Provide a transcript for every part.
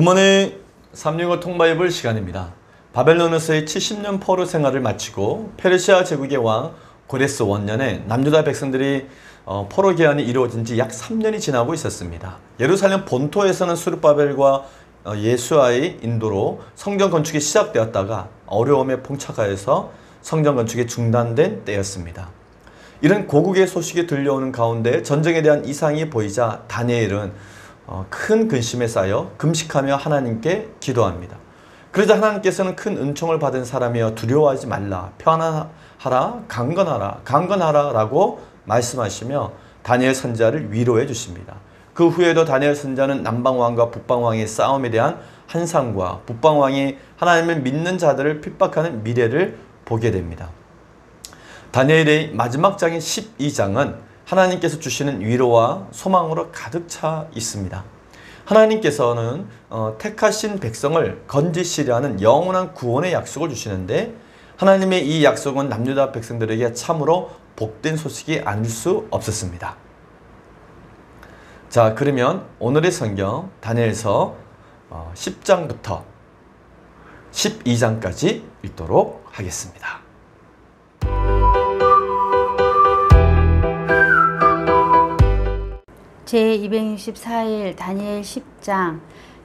굿모닝 365 통바이블 시간입니다. 바벨론에서의 70년 포로 생활을 마치고 페르시아 제국의 왕 고레스 원년에 남유다 백성들이 포로 귀환이 이루어진 지 약 3년이 지나고 있었습니다. 예루살렘 본토에서는 스룹바벨과 예수아의 인도로 성전 건축이 시작되었다가 어려움에 봉착하여서 성전 건축이 중단된 때였습니다. 이런 고국의 소식이 들려오는 가운데 전쟁에 대한 이상이 보이자 다니엘은 큰 근심에 쌓여 금식하며 하나님께 기도합니다. 그러자 하나님께서는 큰 은총을 받은 사람이여 두려워하지 말라, 편안하라, 강건하라 라고 말씀하시며 다니엘 선지자를 위로해 주십니다. 그 후에도 다니엘 선지자는 남방왕과 북방왕의 싸움에 대한 환상과 북방왕이 하나님을 믿는 자들을 핍박하는 미래를 보게 됩니다. 다니엘의 마지막 장인 12장은 하나님께서 주시는 위로와 소망으로 가득 차 있습니다. 하나님께서는 택하신 백성을 건지시려 하는 영원한 구원의 약속을 주시는데 하나님의 이 약속은 남유다 백성들에게 참으로 복된 소식이 아닐 수 없었습니다. 자, 그러면 오늘의 성경 다니엘서 10장부터 12장까지 읽도록 하겠습니다. 제264일 다니엘 10장.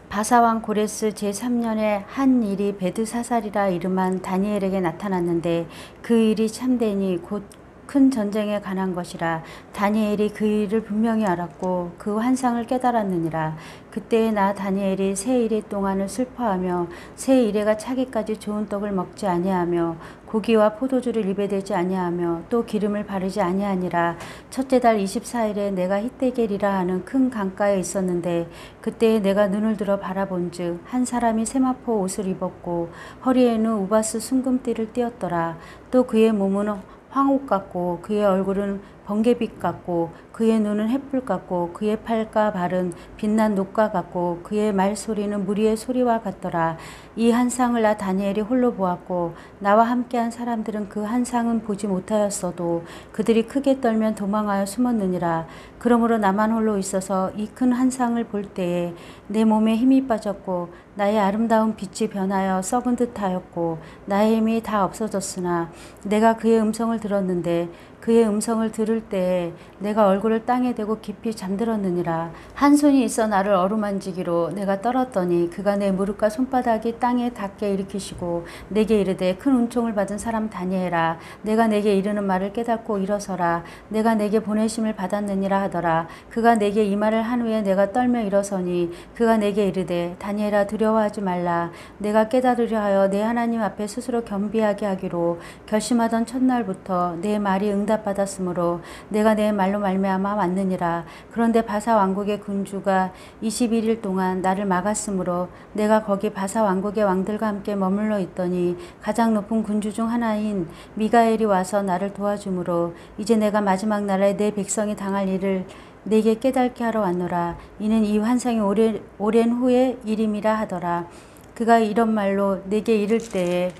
바사왕 고레스 제3년에 한 일이 베드사살이라 이름한 다니엘에게 나타났는데 그 일이 참되니 곧 큰 전쟁에 관한 것이라. 다니엘이 그 일을 분명히 알았고 그 환상을 깨달았느니라. 그때에 나 다니엘이 새 이래 동안을 슬퍼하며 새 이래가 차기까지 좋은 떡을 먹지 아니하며 고기와 포도주를 입에 대지 아니하며 또 기름을 바르지 아니하니라. 첫째 달 24일에 내가 히데겔이라 하는 큰 강가에 있었는데 그때에 내가 눈을 들어 바라본즉 한 사람이 세마포 옷을 입었고 허리에는 우바스 순금띠를 띠었더라. 또 그의 몸은 황옥 같고 그의 얼굴은 번개빛 같고 그의 눈은 햇불 같고 그의 팔과 발은 빛난 녹과 같고 그의 말소리는 무리의 소리와 같더라. 이 한상을 나 다니엘이 홀로 보았고 나와 함께한 사람들은 그 한상은 보지 못하였어도 그들이 크게 떨면 도망하여 숨었느니라. 그러므로 나만 홀로 있어서 이 큰 한상을 볼 때에 내 몸에 힘이 빠졌고 나의 아름다운 빛이 변하여 썩은 듯하였고 나의 힘이 다 없어졌으나 내가 그의 음성을 들었는데 그의 음성을 들을 때에 내가 얼굴을 땅에 대고 깊이 잠들었느니라. 한 손이 있어 나를 어루만지기로 내가 떨었더니 그가 내 무릎과 손바닥이 땅에 닿게 일으키시고 내게 이르되 큰 은총을 받은 사람 다니엘아, 내가 내게 이르는 말을 깨닫고 일어서라. 내가 내게 보내심을 받았느니라 하더라. 그가 내게 이 말을 한 후에 내가 떨며 일어서니 그가 내게 이르되 다니엘아, 두려워하지 말라. 내가 깨달으려 하여 내 하나님 앞에 스스로 겸비하게 하기로 결심하던 첫날부터 내 말이 응답받았으므로 내가 내 말로 말미암아 왔느니라. 그런데 바사 왕국의 군주가 21일 동안 나를 막았으므로 내가 거기 바사 왕국의 왕들과 함께 머물러 있더니 가장 높은 군주 중 하나인 미가엘이 와서 나를 도와주므로 이제 내가 마지막 날에 내 백성이 당할 일을 내게 깨닫게 하러 왔노라. 이는 이 환상이 오랜 후의 일임이라 하더라. 그가 이런 말로 내게 이를 때에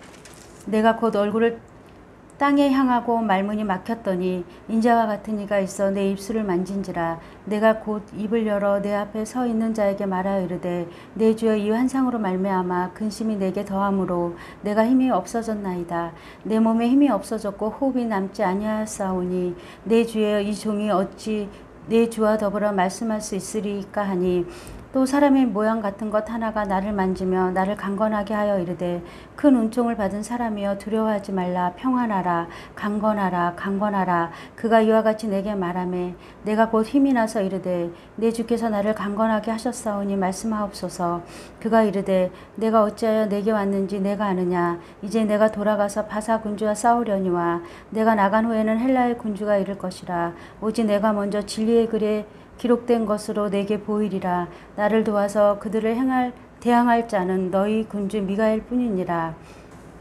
내가 곧 얼굴을 땅에 향하고 말문이 막혔더니 인자와 같은 이가 있어 내 입술을 만진지라. 내가 곧 입을 열어 내 앞에 서 있는 자에게 말하여 이르되 내 주여 이 환상으로 말미암아 근심이 내게 더함으로 내가 힘이 없어졌나이다. 내 몸에 힘이 없어졌고 호흡이 남지 아니하였사오니 내 주여 이 종이 어찌 내 주와 더불어 말씀할 수 있으리까 하니 또 사람의 모양 같은 것 하나가 나를 만지며 나를 강건하게 하여 이르되 큰 은총을 받은 사람이여 두려워하지 말라. 평안하라. 강건하라. 그가 이와 같이 내게 말하매 내가 곧 힘이 나서 이르되 내 주께서 나를 강건하게 하셨사오니 말씀하옵소서. 그가 이르되 내가 어찌하여 내게 왔는지 내가 아느냐. 이제 내가 돌아가서 바사 군주와 싸우려니와 내가 나간 후에는 헬라의 군주가 이를 것이라. 오직 내가 먼저 진리의 글에 기록된 것으로 내게 보이리라. 나를 도와서 그들을 대항할 자는 너희 군주 미가엘 뿐이니라.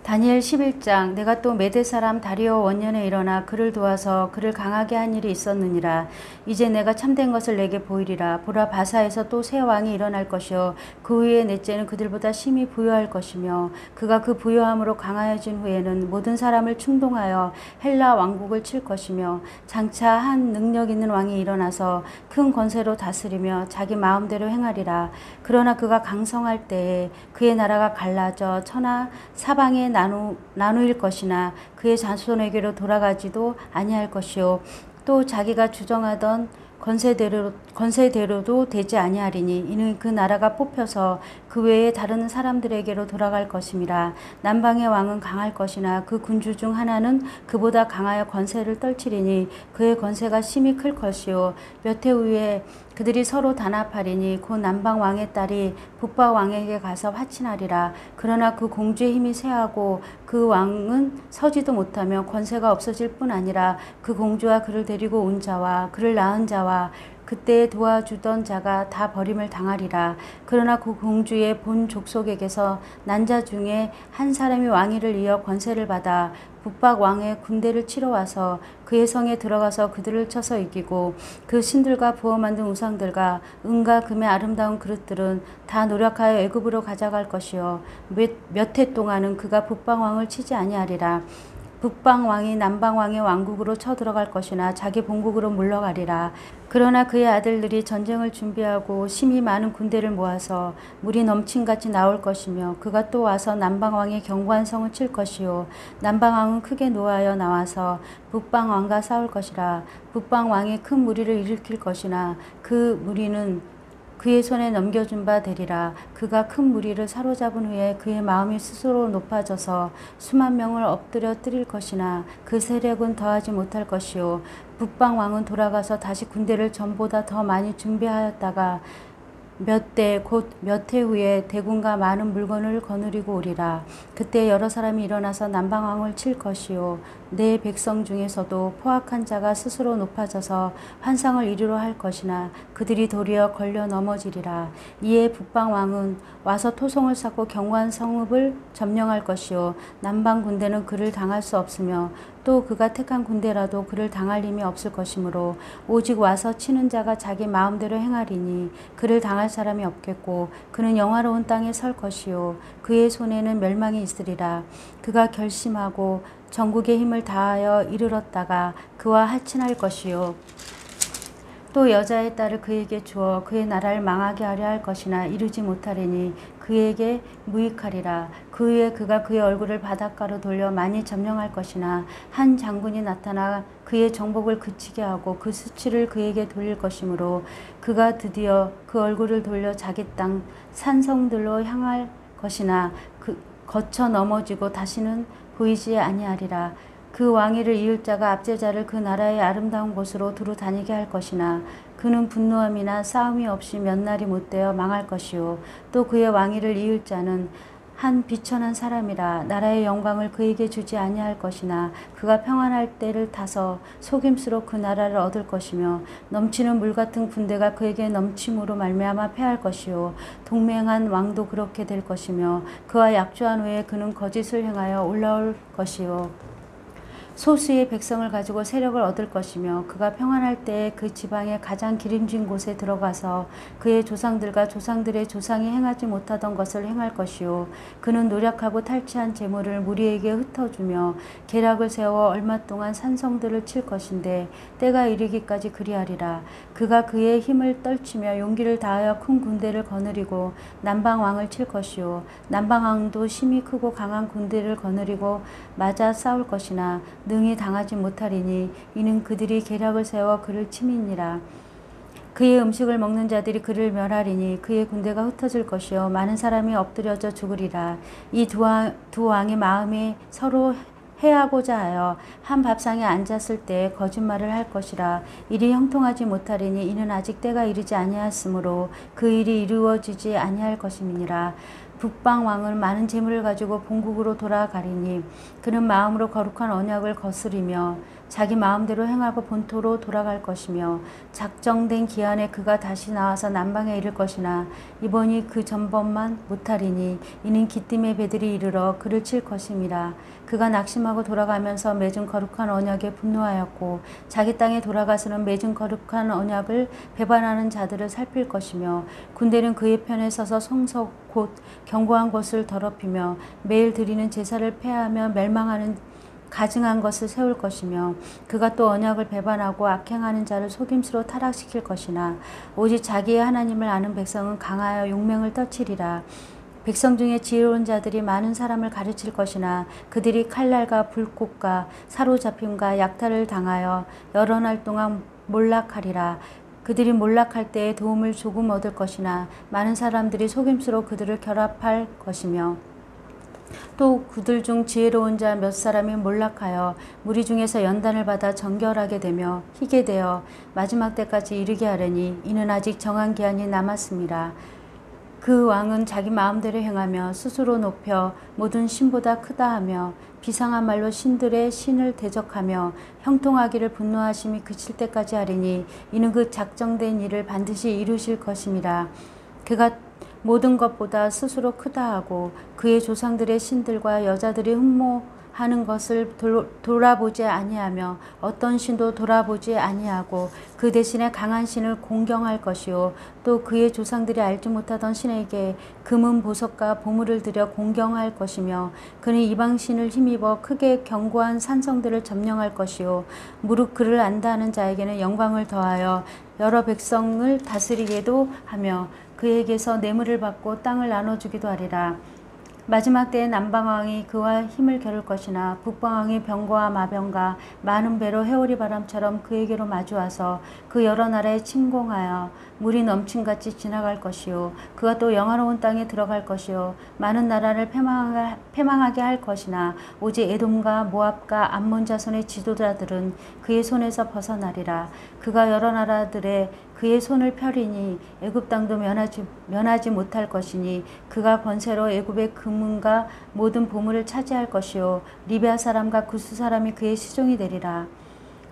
다니엘 11장 내가 또 메대 사람 다리오 원년에 일어나 그를 도와서 그를 강하게 한 일이 있었느니라. 이제 내가 참된 것을 내게 보이리라. 보라, 바사에서 또 새 왕이 일어날 것이요 그 후에 넷째는 그들보다 심히 부요할 것이며 그가 그 부요함으로 강하여진 후에는 모든 사람을 충동하여 헬라 왕국을 칠 것이며 장차 한 능력 있는 왕이 일어나서 큰 권세로 다스리며 자기 마음대로 행하리라. 그러나 그가 강성할 때에 그의 나라가 갈라져 천하 사방에 나누일 것이나 그의 자손에게로 돌아가지도 아니할 것이요 또 자기가 주정하던 건세대로도 되지 아니하리니 이는 그 나라가 뽑혀서 그 외에 다른 사람들에게로 돌아갈 것임이라. 남방의 왕은 강할 것이나 그 군주 중 하나는 그보다 강하여 권세를 떨치리니 그의 권세가 심히 클 것이요 몇 해 후에 그들이 서로 단합하리니 곧 남방 왕의 딸이 북방 왕에게 가서 화친하리라. 그러나 그 공주의 힘이 쇠하고 그 왕은 서지도 못하며 권세가 없어질 뿐 아니라 그 공주와 그를 데리고 온 자와 그를 낳은 자와 그때 도와주던 자가 다 버림을 당하리라. 그러나 그 공주의 본 족속에게서 난 자 중에 한 사람이 왕위를 이어 권세를 받아 북방 왕의 군대를 치러 와서 그의 성에 들어가서 그들을 쳐서 이기고 그 신들과 부어 만든 우상들과 은과 금의 아름다운 그릇들은 다 노력하여 애굽으로 가져갈 것이요 몇 해 동안은 그가 북방 왕을 치지 아니하리라. 북방 왕이 남방 왕의 왕국으로 쳐들어갈 것이나 자기 본국으로 물러가리라. 그러나 그의 아들들이 전쟁을 준비하고 심히 많은 군대를 모아서 물이 넘친같이 나올 것이며 그가 또 와서 남방 왕의 견고한 성을 칠 것이요 남방 왕은 크게 노하여 나와서 북방 왕과 싸울 것이라. 북방 왕이 큰 무리를 일으킬 것이나 그 무리는 그의 손에 넘겨준 바 되리라. 그가 큰 무리를 사로잡은 후에 그의 마음이 스스로 높아져서 수만 명을 엎드려 때릴 것이나 그 세력은 더하지 못할 것이요 북방 왕은 돌아가서 다시 군대를 전보다 더 많이 준비하였다가 몇 해 후에 대군과 많은 물건을 거느리고 오리라. 그때 여러 사람이 일어나서 남방왕을 칠 것이요 내 백성 중에서도 포악한 자가 스스로 높아져서 환상을 이루려 할 것이나 그들이 도리어 걸려 넘어지리라. 이에 북방왕은 와서 토성을 쌓고 견고한 성읍을 점령할 것이요 남방 군대는 그를 당할 수 없으며 또 그가 택한 군대라도 그를 당할 힘이 없을 것이므로 오직 와서 치는 자가 자기 마음대로 행하리니 그를 당할 사람이 없겠고 그는 영화로운 땅에 설 것이요 그의 손에는 멸망이 있으리라. 그가 결심하고 전국의 힘을 다하여 이르렀다가 그와 할친할 것이요 또 여자의 딸을 그에게 주어 그의 나라를 망하게 하려 할 것이나 이루지 못하리니 그에게 무익하리라. 그 후에 그가 그의 얼굴을 바닷가로 돌려 많이 점령할 것이나 한 장군이 나타나 그의 정복을 그치게 하고 그 수치를 그에게 돌릴 것이므로 그가 드디어 그 얼굴을 돌려 자기 땅 산성들로 향할 것이나 거쳐 넘어지고 다시는 보이지 아니하리라. 그 왕위를 이을 자가 압제자를 그 나라의 아름다운 곳으로 두루 다니게 할 것이나 그는 분노함이나 싸움이 없이 몇 날이 못되어 망할 것이요 또 그의 왕위를 이을 자는 한 비천한 사람이라. 나라의 영광을 그에게 주지 아니할 것이나 그가 평안할 때를 타서 속임수로 그 나라를 얻을 것이며 넘치는 물 같은 군대가 그에게 넘침으로 말미암아 패할 것이요 동맹한 왕도 그렇게 될 것이며 그와 약조한 후에 그는 거짓을 행하여 올라올 것이요 소수의 백성을 가지고 세력을 얻을 것이며 그가 평안할 때에 그 지방의 가장 기름진 곳에 들어가서 그의 조상들과 조상들의 조상이 행하지 못하던 것을 행할 것이요 그는 노력하고 탈취한 재물을 무리에게 흩어주며 계략을 세워 얼마 동안 산성들을 칠 것인데 때가 이르기까지 그리하리라. 그가 그의 힘을 떨치며 용기를 다하여 큰 군대를 거느리고 남방왕을 칠 것이요 남방왕도 힘이 크고 강한 군대를 거느리고 맞아 싸울 것이나 능히 당하지 못하리니 이는 그들이 계략을 세워 그를 침이니라. 그의 음식을 먹는 자들이 그를 멸하리니 그의 군대가 흩어질 것이요 많은 사람이 엎드려져 죽으리라. 이 두 왕의 마음이 서로 해하고자 하여 한 밥상에 앉았을 때 거짓말을 할 것이라. 일이 형통하지 못하리니 이는 아직 때가 이르지 아니하였으므로 그 일이 이루어지지 아니할 것임이니라. 북방 왕은 많은 재물을 가지고 본국으로 돌아가리니 그는 마음으로 거룩한 언약을 거스리며 자기 마음대로 행하고 본토로 돌아갈 것이며 작정된 기한에 그가 다시 나와서 남방에 이를 것이나 이번이 그 전번만 못하리니 이는 기띔의 배들이 이르러 그를 칠 것임이라. 그가 낙심하고 돌아가면서 맺은 거룩한 언약에 분노하였고 자기 땅에 돌아가서는 맺은 거룩한 언약을 배반하는 자들을 살필 것이며 군대는 그의 편에 서서 성석 곧 견고한 곳을 더럽히며 매일 드리는 제사를 폐하며 멸망하는 가증한 것을 세울 것이며 그가 또 언약을 배반하고 악행하는 자를 속임수로 타락시킬 것이나 오직 자기의 하나님을 아는 백성은 강하여 용맹을 떨치리라. 백성 중에 지혜로운 자들이 많은 사람을 가르칠 것이나 그들이 칼날과 불꽃과 사로잡힘과 약탈을 당하여 여러 날 동안 몰락하리라. 그들이 몰락할 때에 도움을 조금 얻을 것이나 많은 사람들이 속임수로 그들을 결합할 것이며 또 그들 중 지혜로운 자 몇 사람이 몰락하여 무리 중에서 연단을 받아 정결하게 되며 희게 되어 마지막 때까지 이르게 하려니 이는 아직 정한 기한이 남았습니다. 그 왕은 자기 마음대로 행하며 스스로 높여 모든 신보다 크다 하며 비상한 말로 신들의 신을 대적하며 형통하기를 분노하심이 그칠 때까지 하리니 이는 그 작정된 일을 반드시 이루실 것임이라. 그가 모든 것보다 스스로 크다 하고 그의 조상들의 신들과 여자들이 흠모하는 것을 돌아보지 아니하며 어떤 신도 돌아보지 아니하고 그 대신에 강한 신을 공경할 것이요 또 그의 조상들이 알지 못하던 신에게 금은 보석과 보물을 들여 공경할 것이며 그는 이방 신을 힘입어 크게 견고한 산성들을 점령할 것이요 무릇 그를 안다 하는 자에게는 영광을 더하여 여러 백성을 다스리게도 하며 그에게서 뇌물을 받고 땅을 나눠주기도 하리라. 마지막 때에 남방왕이 그와 힘을 겨룰 것이나 북방왕이 병과 마병과 많은 배로 해오리 바람처럼 그에게로 마주와서 그 여러 나라에 침공하여 물이 넘침같이 지나갈 것이요 그가 또 영화로운 땅에 들어갈 것이요 많은 나라를 패망하게 할 것이나 오직 에돔과 모압과 암몬 자손의 지도자들은 그의 손에서 벗어나리라. 그가 여러 나라들의 그의 손을 펴리니 애굽 땅도 면하지 못할 것이니 그가 권세로 애굽의 금은과 모든 보물을 차지할 것이요 리비아 사람과 구스 사람이 그의 시종이 되리라.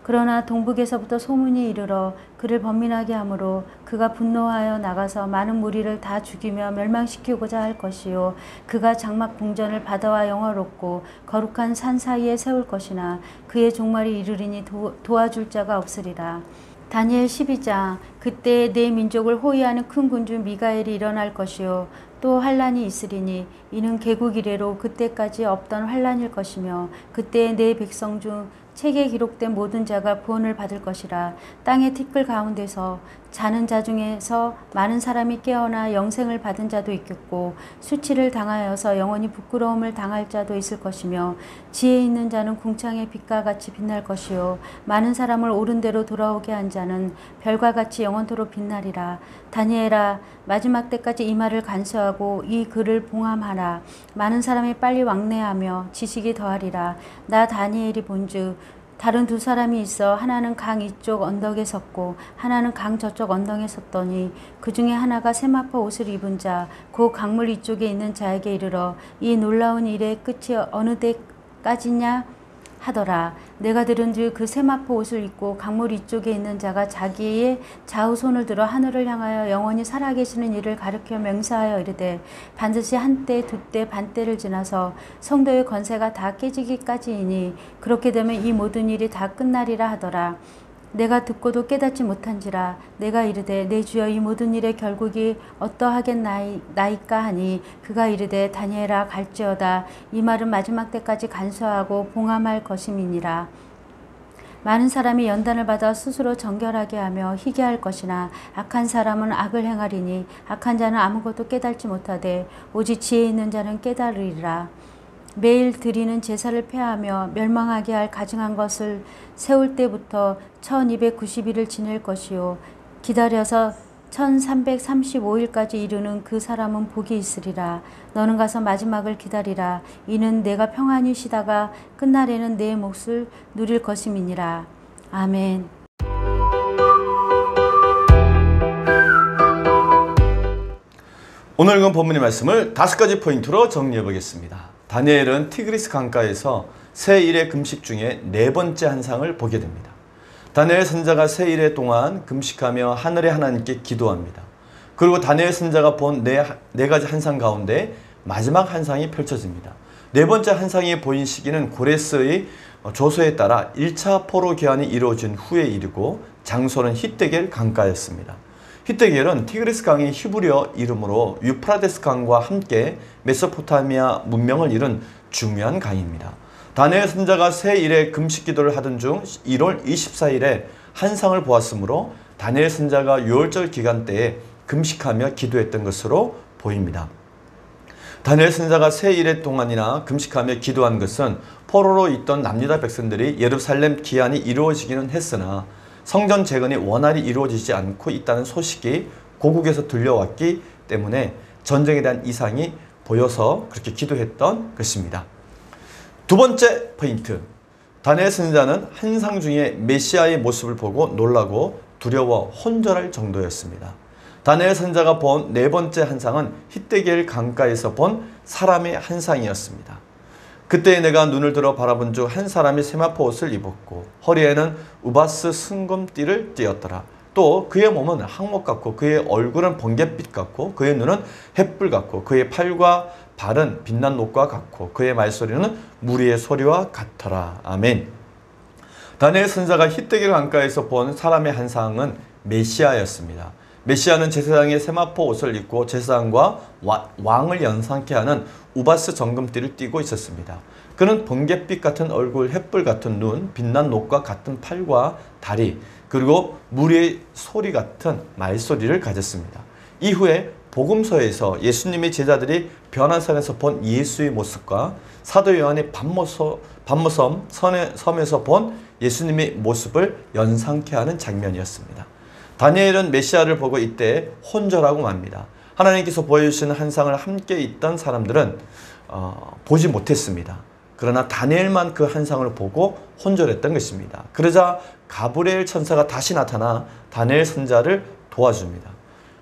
그러나 동북에서부터 소문이 이르러 그를 번민하게 하므로 그가 분노하여 나가서 많은 무리를 다 죽이며 멸망시키고자 할 것이요 그가 장막 궁전을 바다와 영화롭고 거룩한 산 사이에 세울 것이나 그의 종말이 이르리니 도와줄 자가 없으리라. 다니엘 12장. 그때 내 민족을 호위하는 큰 군주 미가엘이 일어날 것이요 또 환란이 있으리니 이는 개국 이래로 그때까지 없던 환란일 것이며 그때 내 백성 중 책에 기록된 모든 자가 구원을 받을 것이라. 땅의 티끌 가운데서 자는 자 중에서 많은 사람이 깨어나 영생을 받은 자도 있겠고 수치를 당하여서 영원히 부끄러움을 당할 자도 있을 것이며 지혜 있는 자는 궁창의 빛과 같이 빛날 것이요 많은 사람을 옳은 대로 돌아오게 한 자는 별과 같이 영원토록 빛나리라. 다니엘아 마지막 때까지 이 말을 간수하고 이 글을 봉함하라. 많은 사람이 빨리 왕래하며 지식이 더하리라. 나 다니엘이 본즉 다른 두 사람이 있어 하나는 강 이쪽 언덕에 섰고 하나는 강 저쪽 언덕에 섰더니 그 중에 하나가 세마포 옷을 입은 자 그 강물 이쪽에 있는 자에게 이르러 이 놀라운 일의 끝이 어느 데까지냐 하더라. 내가 들은즉 그 세마포 옷을 입고 강물 이쪽에 있는 자가 자기의 좌우손을 들어 하늘을 향하여 영원히 살아계시는 이를 가르쳐 맹세하여 이르되 반드시 한때 두때 반때를 지나서 성도의 권세가 다 깨지기까지이니 그렇게 되면 이 모든 일이 다 끝나리라 하더라. 내가 듣고도 깨닫지 못한지라. 내가 이르되 내 주여 이 모든 일의 결국이 어떠하겠나이까 하니 그가 이르되 다니엘아 갈지어다. 이 말은 마지막 때까지 간수하고 봉함할 것임이니라. 많은 사람이 연단을 받아 스스로 정결하게 하며 희게 할 것이나 악한 사람은 악을 행하리니 악한 자는 아무것도 깨닫지 못하되 오직 지혜 있는 자는 깨달으리라. 매일 드리는 제사를 폐하며 멸망하게 할 가증한 것을 세울 때부터 1290일을 지낼 것이요 기다려서 1335일까지 이르는 그 사람은 복이 있으리라. 너는 가서 마지막을 기다리라. 이는 내가 평안히 쉬다가 끝날에는 내 몫을 누릴 것임이니라. 아멘. 오늘 읽은 본문의 말씀을 5가지 포인트로 정리해 보겠습니다. 다니엘은 티그리스 강가에서 세 일의 금식 중에 네 번째 한상을 보게 됩니다. 다니엘 선지자가 세 일의 동안 금식하며 하늘의 하나님께 기도합니다. 그리고 다니엘 선지자가 본 네 가지 한상 가운데 마지막 한상이 펼쳐집니다. 네 번째 한상이 보인 시기는 고레스의 조서에 따라 1차 포로 개환이 이루어진 후의 일이고 장소는 히데겔 강가였습니다. 히데겔은 티그리스 강의 히브리어 이름으로 유프라데스 강과 함께 메소포타미아 문명을 이룬 중요한 강입니다. 다니엘 선지자가 새 일의 금식 기도를 하던 중 1월 24일에 한상을 보았으므로 다니엘 선지자가 6월절 기간 때에 금식하며 기도했던 것으로 보입니다. 다니엘 선지자가 새 일의 동안이나 금식하며 기도한 것은 포로로 있던 남유다 백성들이 예루살렘 기한이 이루어지기는 했으나 성전 재건이 원활히 이루어지지 않고 있다는 소식이 고국에서 들려왔기 때문에 전쟁에 대한 이상이 보여서 그렇게 기도했던 것입니다. 두 번째 포인트, 다니엘 선지자는 한상 중에 메시아의 모습을 보고 놀라고 두려워 혼절할 정도였습니다. 다니엘 선지자가 본 네 번째 한상은 히데겔 강가에서 본 사람의 한상이었습니다. 그때 내가 눈을 들어 바라본 중 한 사람이 세마포 옷을 입었고 허리에는 우바스 순금띠를 띠었더라. 또 그의 몸은 항목 같고 그의 얼굴은 번갯빛 같고 그의 눈은 햇불 같고 그의 팔과 발은 빛난 녹과 같고 그의 말소리는 무리의 소리와 같더라. 아멘. 다니엘 선지자가 히데겔 강가에서 본 사람의 한상은 메시아였습니다. 메시아는 제사장의 세마포 옷을 입고 제사장과 왕을 연상케 하는 우바스 정금띠를 띠고 있었습니다. 그는 번갯빛 같은 얼굴, 햇불 같은 눈, 빛난 녹과 같은 팔과 다리, 그리고 무리의 소리 같은 말소리를 가졌습니다. 이후에 복음서에서 예수님의 제자들이 변화산에서 본 예수의 모습과 사도 요한의 반모섬 섬에서 본 예수님의 모습을 연상케 하는 장면이었습니다. 다니엘은 메시아를 보고 이때 혼절하고 맙니다. 하나님께서 보여주시는 한상을 함께 있던 사람들은 보지 못했습니다. 그러나 다니엘만 그 한상을 보고 혼절했던 것입니다. 그러자 가브리엘 천사가 다시 나타나 다니엘 선지자를 도와줍니다.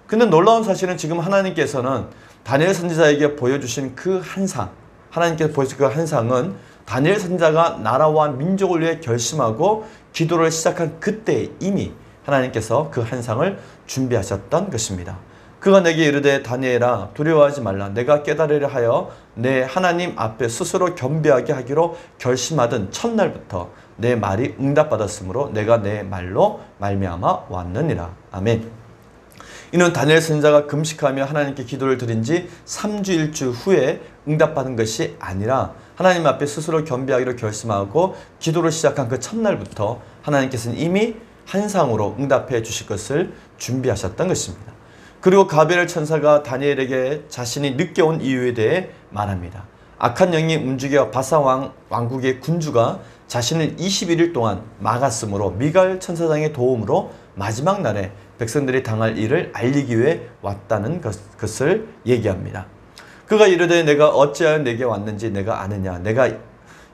근데 놀라운 사실은 지금 하나님께서는 다니엘 선지자에게 보여주신 그 한상, 하나님께서 보여주신 그 한상은 다니엘 선지자가 나라와 민족을 위해 결심하고 기도를 시작한 그때 이미 하나님께서 그 한상을 준비하셨던 것입니다. 그가 내게 이르되 다니엘아 두려워하지 말라. 내가 깨달으려 하여 내 하나님 앞에 스스로 겸비하게 하기로 결심하던 첫날부터 내 말이 응답받았으므로 내가 내 말로 말미암아 왔느니라. 아멘. 이는 다니엘 선지자가 금식하며 하나님께 기도를 드린 지 3주일주 후에 응답받은 것이 아니라 하나님 앞에 스스로 겸비하기로 결심하고 기도를 시작한 그 첫날부터 하나님께서는 이미 한상으로 응답해 주실 것을 준비하셨던 것입니다. 그리고 가브리엘 천사가 다니엘에게 자신이 늦게 온 이유에 대해 말합니다. 악한 영이 움직여 바사 왕국의 군주가 자신을 21일 동안 막았으므로 미가엘 천사장의 도움으로 마지막 날에 백성들이 당할 일을 알리기 위해 왔다는 것을 얘기합니다. 그가 이르되 내가 어찌하여 내게 왔는지 내가 아느냐.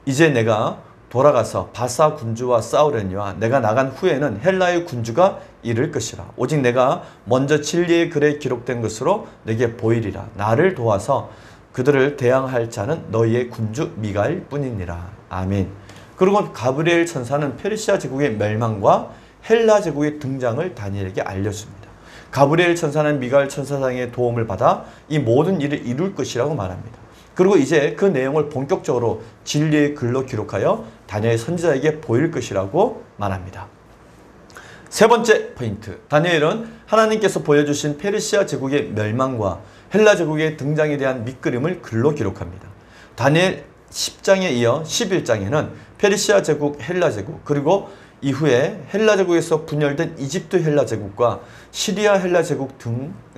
이제 내가 돌아가서 바사 군주와 싸우려니와 내가 나간 후에는 헬라의 군주가 이를 것이라. 오직 내가 먼저 진리의 글에 기록된 것으로 내게 보이리라. 나를 도와서 그들을 대항할 자는 너희의 군주 미가엘 뿐이니라. 아멘. 그리고 가브리엘 천사는 페르시아 제국의 멸망과 헬라 제국의 등장을 다니엘에게 알려줍니다. 가브리엘 천사는 미가엘 천사장의 도움을 받아 이 모든 일을 이룰 것이라고 말합니다. 그리고 이제 그 내용을 본격적으로 진리의 글로 기록하여 다니엘 선지자에게 보일 것이라고 말합니다. 세 번째 포인트, 다니엘은 하나님께서 보여주신 페르시아 제국의 멸망과 헬라 제국의 등장에 대한 밑그림을 글로 기록합니다. 다니엘 10장에 이어 11장에는 페르시아 제국, 헬라 제국, 그리고 이후에 헬라 제국에서 분열된 이집트 헬라 제국과 시리아 헬라 제국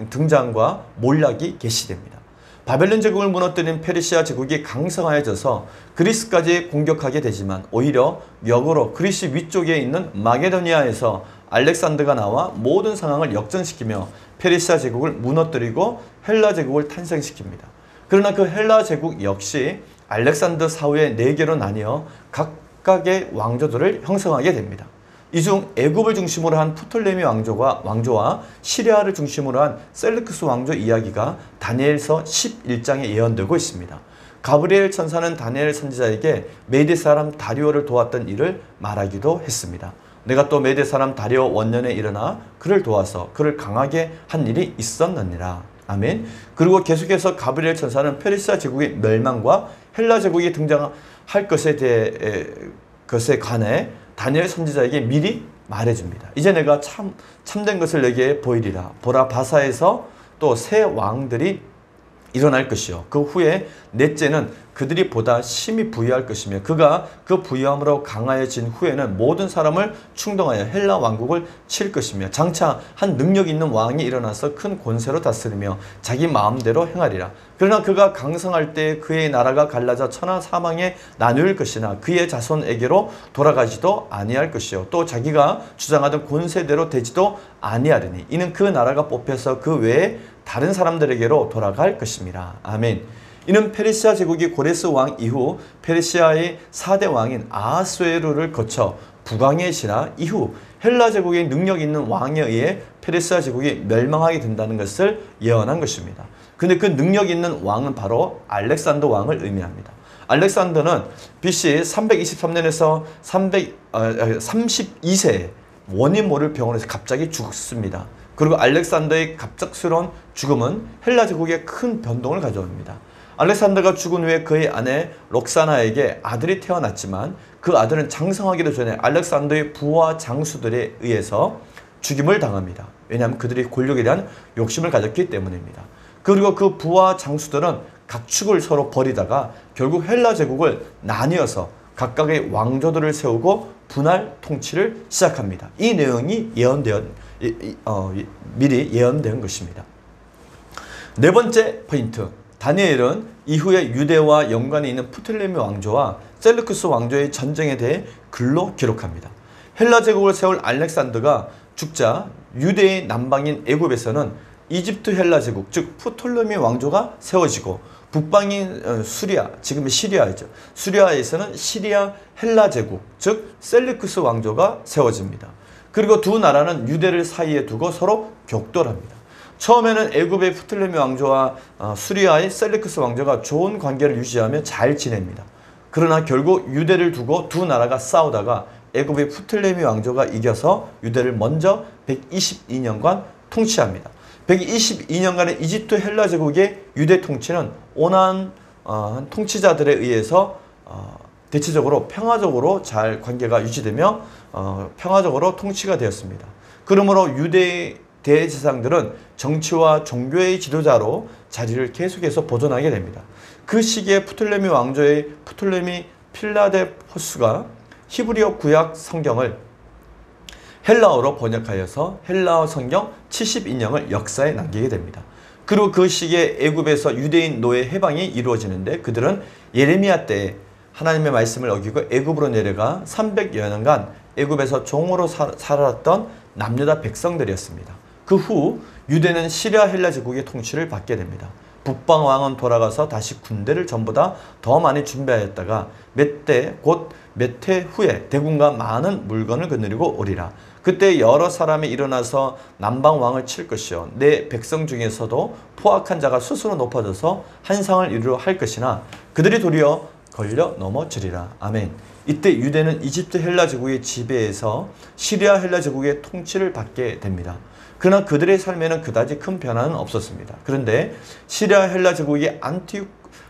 등장과 몰락이 계시됩니다. 바벨론 제국을 무너뜨린 페르시아 제국이 강성하여져서 그리스까지 공격하게 되지만 오히려 역으로 그리스 위쪽에 있는 마게도니아에서 알렉산더가 나와 모든 상황을 역전시키며 페르시아 제국을 무너뜨리고 헬라 제국을 탄생시킵니다. 그러나 그 헬라 제국 역시 알렉산더 사후에 4개로 나뉘어 각각의 왕조들을 형성하게 됩니다. 이 중 애굽을 중심으로 한 프톨레미 왕조와 시리아를 중심으로 한 셀루크스 왕조 이야기가 다니엘서 11장에 예언되고 있습니다. 가브리엘 천사는 다니엘 선지자에게 메데 사람 다리오를 도왔던 일을 말하기도 했습니다. 내가 또 메데 사람 다리오 원년에 일어나 그를 도와서 그를 강하게 한 일이 있었느니라. 아멘. 그리고 계속해서 가브리엘 천사는 페르시아 제국의 멸망과 헬라 제국이 등장할 것에 관해 다니엘 선지자에게 미리 말해줍니다. 이제 내가 참된 것을 내게 보이리라. 보라, 바사에서 또 새 왕들이 일어날 것이요. 그 후에 넷째는 그들이 보다 심히 부유할 것이며 그가 그 부유함으로 강하여진 후에는 모든 사람을 충동하여 헬라 왕국을 칠 것이며 장차 한 능력 있는 왕이 일어나서 큰 권세로 다스리며 자기 마음대로 행하리라. 그러나 그가 강성할 때 그의 나라가 갈라져 천하 사망에 나눌 것이나 그의 자손에게로 돌아가지도 아니할 것이요. 또 자기가 주장하던 권세대로 되지도 아니하리니 이는 그 나라가 뽑혀서 그 외에 다른 사람들에게로 돌아갈 것입니다. 아멘. 이는 페르시아 제국이 고레스 왕 이후 페르시아의 4대 왕인 아하수에루를 거쳐 북왕에 지나 이후 헬라 제국의 능력 있는 왕에 의해 페르시아 제국이 멸망하게 된다는 것을 예언한 것입니다. 근데 그 능력 있는 왕은 바로 알렉산더 왕을 의미합니다. 알렉산더는 BC 323년에서 32세에 원인 모를 병원에서 갑자기 죽습니다. 그리고 알렉산더의 갑작스러운 죽음은 헬라 제국에 큰 변동을 가져옵니다. 알렉산더가 죽은 후에 그의 아내 록사나에게 아들이 태어났지만 그 아들은 장성하기도 전에 알렉산더의 부하 장수들에 의해서 죽임을 당합니다. 왜냐하면 그들이 권력에 대한 욕심을 가졌기 때문입니다. 그리고 그 부하 장수들은 각축을 서로 벌이다가 결국 헬라 제국을 나뉘어서 각각의 왕조들을 세우고 분할 통치를 시작합니다. 이 내용이 미리 예언된 것입니다. 네 번째 포인트, 다니엘은 이후에 유대와 연관이 있는 프톨레미 왕조와 셀루크스 왕조의 전쟁에 대해 글로 기록합니다. 헬라 제국을 세울 알렉산더가 죽자 유대의 남방인 애굽에서는 이집트 헬라 제국, 즉 프톨레미 왕조가 세워지고 북방인 수리아, 지금의 시리아이죠. 수리아에서는 시리아 헬라 제국, 즉 셀루크스 왕조가 세워집니다. 그리고 두 나라는 유대를 사이에 두고 서로 격돌합니다. 처음에는 애굽의 프톨레미 왕조와 수리아의 셀루크스 왕조가 좋은 관계를 유지하며 잘 지냅니다. 그러나 결국 유대를 두고 두 나라가 싸우다가 애굽의 프톨레미 왕조가 이겨서 유대를 먼저 122년간 통치합니다. 122년간의 이집트 헬라 제국의 유대 통치는 온화한 통치자들에 의해서 대체적으로 평화적으로 잘 관계가 유지되며 평화적으로 통치가 되었습니다. 그러므로 유대의 대제사장들은 정치와 종교의 지도자로 자리를 계속해서 보존하게 됩니다. 그 시기에 프톨레미 왕조의 프톨레미 필라데포스가 히브리어 구약 성경을 헬라어로 번역하여서 헬라어 성경 72년을 역사에 남기게 됩니다. 그리고 그 시기에 애굽에서 유대인 노예 해방이 이루어지는데 그들은 예레미야 때 하나님의 말씀을 어기고 애굽으로 내려가 300여 년간 애굽에서 종으로 살았던 남유다 백성들이었습니다. 그 후 유대는 시리아 헬라 제국의 통치를 받게 됩니다. 북방 왕은 돌아가서 다시 군대를 전보다 더 많이 준비하였다가 몇 해 후에 대군과 많은 물건을 거느리고 오리라. 그때 여러 사람이 일어나서 남방 왕을 칠 것이요 내 백성 중에서도 포악한 자가 스스로 높아져서 한상을 이루려 할 것이나 그들이 도리어 걸려 넘어지리라. 아멘. 이때 유대는 이집트 헬라 제국의 지배에서 시리아 헬라 제국의 통치를 받게 됩니다. 그러나 그들의 삶에는 그다지 큰 변화는 없었습니다. 그런데 시리아 헬라 제국의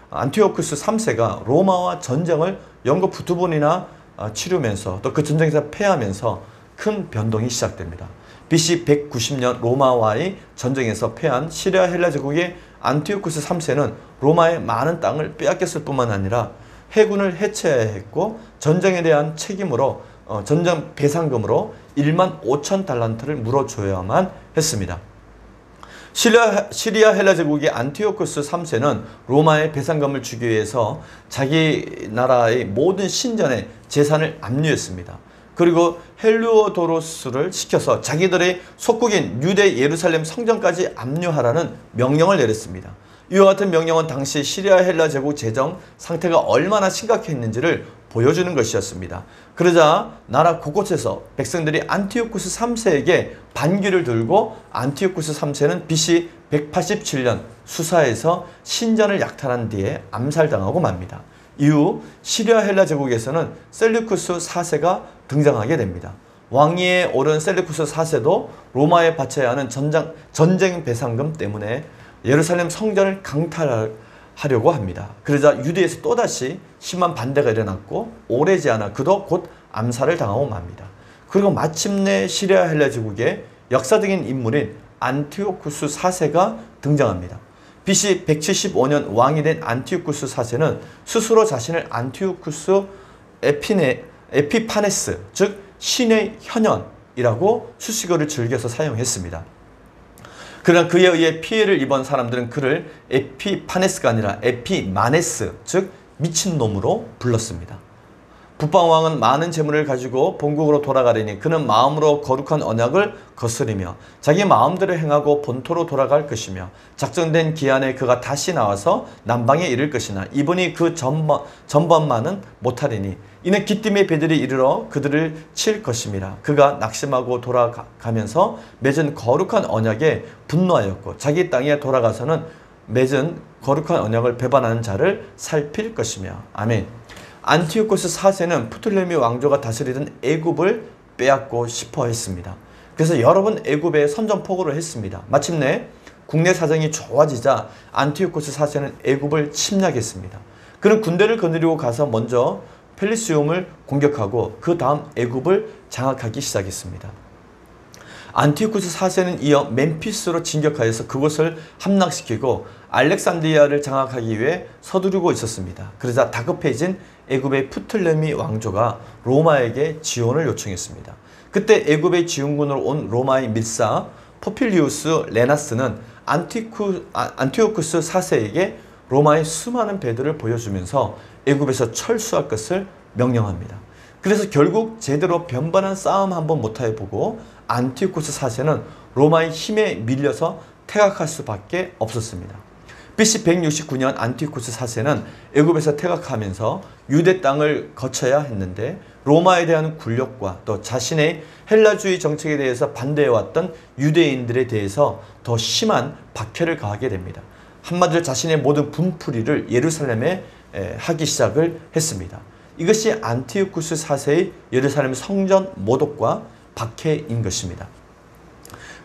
안티오쿠스 3세가 로마와 전쟁을 연거푸 2번이나 치르면서 또 그 전쟁에서 패하면서 큰 변동이 시작됩니다. BC 190년 로마와의 전쟁에서 패한 시리아 헬라 제국의 안티오쿠스 3세는 로마의 많은 땅을 빼앗겼을 뿐만 아니라 해군을 해체해야 했고 전쟁에 대한 책임으로 전쟁 배상금으로 1만 5천 달란트를 물어줘야만 했습니다. 시리아 헬라 제국의 안티오쿠스 3세는 로마의 배상금을 주기 위해서 자기 나라의 모든 신전의 재산을 압류했습니다. 그리고 헬리오도로스를 시켜서 자기들의 속국인 유대 예루살렘 성전까지 압류하라는 명령을 내렸습니다. 이와 같은 명령은 당시 시리아 헬라 제국 재정 상태가 얼마나 심각했는지를 보여주는 것이었습니다. 그러자 나라 곳곳에서 백성들이 안티오쿠스 3세에게 반기를 들고 안티오쿠스 3세는 BC 187년 수사에서 신전을 약탈한 뒤에 암살당하고 맙니다. 이후 시리아 헬라 제국에서는 셀루쿠스 4세가 등장하게 됩니다. 왕위에 오른 셀루쿠스 4세도 로마에 바쳐야 하는 전쟁 배상금 때문에 예루살렘 성전을 강탈하려고 합니다. 그러자 유대에서 또다시 심한 반대가 일어났고 오래지 않아 그도 곧 암살을 당하고 맙니다. 그리고 마침내 시리아 헬라 제국의 역사적인 인물인 안티오쿠스 4세가 등장합니다. BC 175년 왕이 된 안티오쿠스 4세는 스스로 자신을 안티오쿠스 에피파네스, 즉 신의 현현이라고 수식어를 즐겨서 사용했습니다. 그러나 그에 의해 피해를 입은 사람들은 그를 에피파네스가 아니라 에피마네스, 즉 미친놈으로 불렀습니다. 북방왕은 많은 재물을 가지고 본국으로 돌아가려니 그는 마음으로 거룩한 언약을 거스르며 자기 마음대로 행하고 본토로 돌아갈 것이며 작정된 기한에 그가 다시 나와서 남방에 이를 것이나 이분이 그 전번만은 못하리니 이는 기띔의 배들이 이르러 그들을 칠 것임이라. 그가 낙심하고 돌아가면서 맺은 거룩한 언약에 분노하였고 자기 땅에 돌아가서는 맺은 거룩한 언약을 배반하는 자를 살필 것이며. 아멘. 안티오쿠스 4세는 프톨레미 왕조가 다스리던 애굽을 빼앗고 싶어 했습니다. 그래서 여러 번 애굽에 선전포고를 했습니다. 마침내 국내 사정이 좋아지자 안티오쿠스 4세는 애굽을 침략했습니다. 그는 군대를 거느리고 가서 먼저 펠리시움을 공격하고 그 다음 애굽을 장악하기 시작했습니다. 안티오쿠스 4세는 이어 멤피스로 진격하여서 그곳을 함락시키고 알렉산드리아를 장악하기 위해 서두르고 있었습니다. 그러자 다급해진 애굽의 프톨레미 왕조가 로마에게 지원을 요청했습니다. 그때 애굽의 지원군으로 온 로마의 밀사 포필리우스 레나스는 안티오쿠스 4세에게 로마의 수많은 배들을 보여주면서 애굽에서 철수할 것을 명령합니다. 그래서 결국 제대로 변반한 싸움 한번 못해보고 안티오쿠스 4세는 로마의 힘에 밀려서 퇴각할 수밖에 없었습니다. BC 169년 안티오쿠스 4세는 애굽에서 퇴각하면서 유대 땅을 거쳐야 했는데 로마에 대한 굴욕과 또 자신의 헬라주의 정책에 대해서 반대해왔던 유대인들에 대해서 더 심한 박해를 가하게 됩니다. 한마디로 자신의 모든 분풀이를 예루살렘에 하기 시작을 했습니다. 이것이 안티오쿠스 4세의 예루살렘 성전 모독과 박해인 것입니다.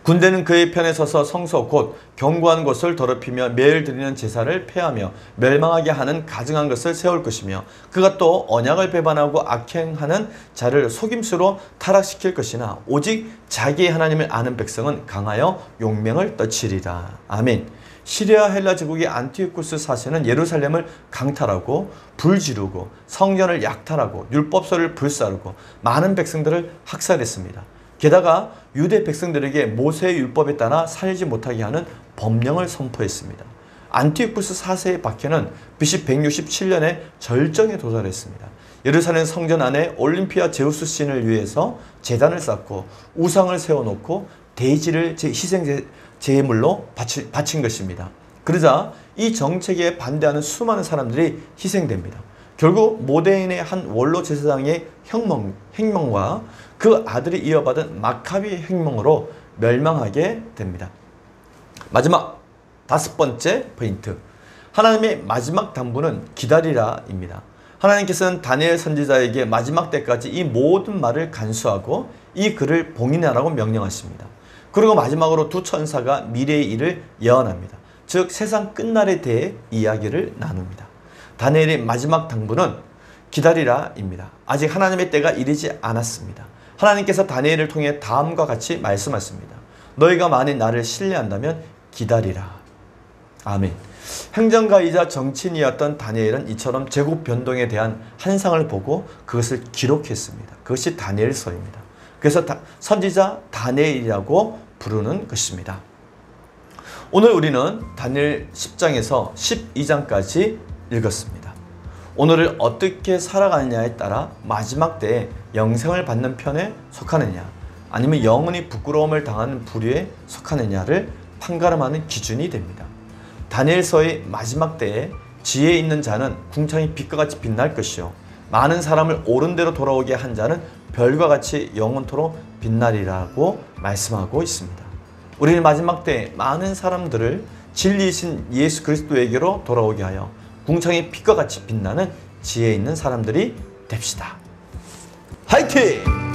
군대는 그의 편에 서서 성소 곧 견고한 곳을 더럽히며 매일 드리는 제사를 폐하며 멸망하게 하는 가증한 것을 세울 것이며 그가 또 언약을 배반하고 악행하는 자를 속임수로 타락시킬 것이나 오직 자기의 하나님을 아는 백성은 강하여 용맹을 떨치리라. 아멘. 시리아 헬라 제국의 안티오쿠스 4세는 예루살렘을 강탈하고 불지르고 성전을 약탈하고 율법서를 불사르고 많은 백성들을 학살했습니다. 게다가 유대 백성들에게 모세의 율법에 따라 살지 못하게 하는 법령을 선포했습니다. 안티오쿠스 4세의 박해는 BC 167년에 절정에 도달했습니다. 예루살렘 성전 안에 올림피아 제우스 신을 위해서 제단을 쌓고 우상을 세워놓고 돼지를 희생 제물로 바친 것입니다. 그러자 이 정책에 반대하는 수많은 사람들이 희생됩니다. 결국 모데인의 한 원로 제사장의 혁명과 그 아들이 이어받은 마카비 혁명으로 멸망하게 됩니다. 마지막 5번째 포인트. 하나님의 마지막 당부는 기다리라입니다. 하나님께서는 다니엘 선지자에게 마지막 때까지 이 모든 말을 간수하고 이 글을 봉인하라고 명령하십니다. 그리고 마지막으로 두 천사가 미래의 일을 예언합니다. 즉 세상 끝날에 대해 이야기를 나눕니다. 다니엘의 마지막 당부는 기다리라입니다. 아직 하나님의 때가 이르지 않았습니다. 하나님께서 다니엘을 통해 다음과 같이 말씀하십니다. 너희가 만일 나를 신뢰한다면 기다리라. 아멘. 행정가이자 정치인이었던 다니엘은 이처럼 제국 변동에 대한 환상을 보고 그것을 기록했습니다. 그것이 다니엘서입니다. 그래서 선지자 다니엘이라고 부르는 것입니다. 오늘 우리는 다니엘 10장에서 12장까지 읽었습니다. 오늘을 어떻게 살아가느냐에 따라 마지막 때에 영생을 받는 편에 속하느냐 아니면 영원히 부끄러움을 당하는 부류에 속하느냐를 판가름하는 기준이 됩니다. 다니엘서의 마지막 때에 지혜 있는 자는 궁창이 빛과 같이 빛날 것이요 많은 사람을 옳은 대로 돌아오게 한 자는 별과 같이 영원토록 빛나리라고 말씀하고 있습니다. 우리는 마지막 때 많은 사람들을 진리이신 예수 그리스도에게로 돌아오게 하여 궁창의 빛과 같이 빛나는 지혜 있는 사람들이 됩시다. 화이팅!